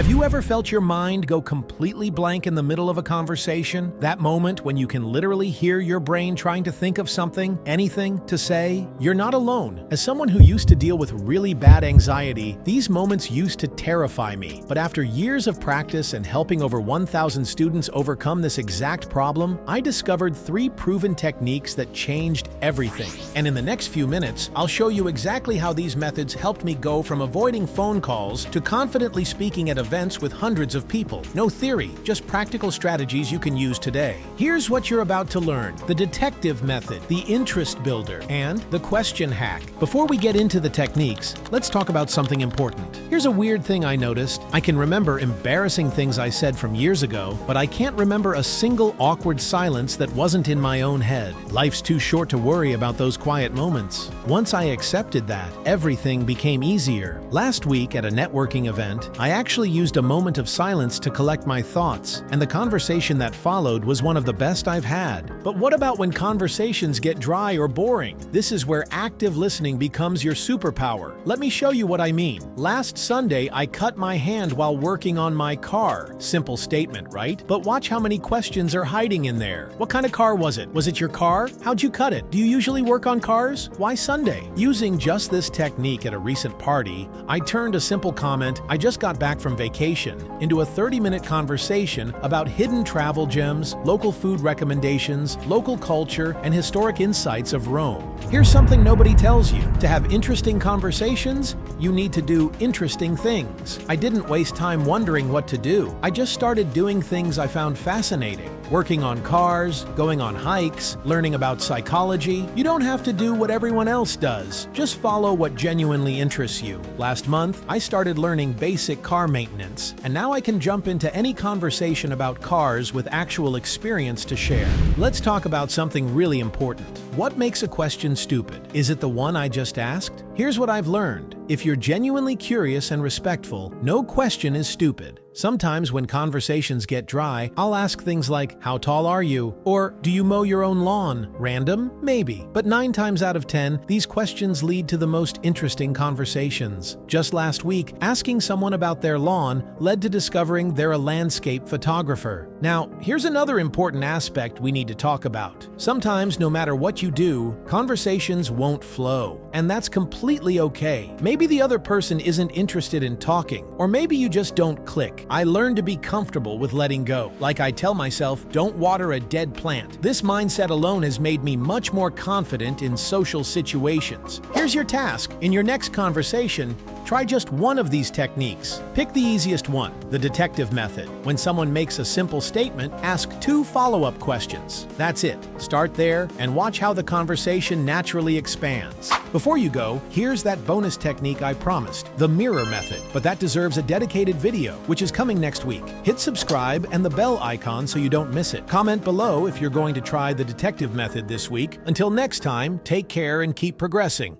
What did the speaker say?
Have you ever felt your mind go completely blank in the middle of a conversation? That moment when you can literally hear your brain trying to think of something, anything, to say? You're not alone. As someone who used to deal with really bad anxiety, these moments used to terrify me. But after years of practice and helping over 1,000 students overcome this exact problem, I discovered 3 proven techniques that changed everything. And in the next few minutes, I'll show you exactly how these methods helped me go from avoiding phone calls to confidently speaking at events with hundreds of people. No theory, just practical strategies you can use today. Here's what you're about to learn: the detective method, the interest builder, and the question hack. Before we get into the techniques, let's talk about something important. Here's a weird thing I noticed. I can remember embarrassing things I said from years ago, but I can't remember a single awkward silence that wasn't in my own head. Life's too short to worry about those quiet moments. Once I accepted that, everything became easier. Last week at a networking event, I actually used a moment of silence to collect my thoughts, and the conversation that followed was one of the best I've had. But what about when conversations get dry or boring? This is where active listening becomes your superpower. Let me show you what I mean. Last Sunday, I cut my hand while working on my car. Simple statement, right? But watch how many questions are hiding in there. What kind of car was it? Was it your car? How'd you cut it? Do you usually work on cars? Why Sunday? Using just this technique at a recent party, I turned a simple comment, "I just got back from vacation," into a 30-minute conversation about hidden travel gems, local food recommendations, local culture, and historic insights of Rome. Here's something nobody tells you. To have interesting conversations, you need to do interesting things. I didn't waste time wondering what to do. I just started doing things I found fascinating. Working on cars, going on hikes, learning about psychology. You don't have to do what everyone else does. Just follow what genuinely interests you. Last month, I started learning basic car maintenance, and now I can jump into any conversation about cars with actual experience to share. Let's talk about something really important. What makes a question stupid? Is it the one I just asked? Here's what I've learned. If you're genuinely curious and respectful, no question is stupid. Sometimes when conversations get dry, I'll ask things like, "How tall are you?" or "Do you mow your own lawn?" Random? Maybe. But 9 times out of 10, these questions lead to the most interesting conversations. Just last week, asking someone about their lawn led to discovering they're a landscape photographer. Now, here's another important aspect we need to talk about. Sometimes, no matter what you do, conversations won't flow. And that's completely okay. Maybe the other person isn't interested in talking, or maybe you just don't click. I learned to be comfortable with letting go. Like I tell myself, don't water a dead plant. This mindset alone has made me much more confident in social situations. Here's your task. In your next conversation, try just one of these techniques. Pick the easiest one, the detective method. When someone makes a simple statement, ask 2 follow-up questions. That's it. Start there and watch how the conversation naturally expands. Before you go, here's that bonus technique I promised, the mirror method. But that deserves a dedicated video, which is coming next week. Hit subscribe and the bell icon so you don't miss it. Comment below if you're going to try the detective method this week. Until next time, take care and keep progressing.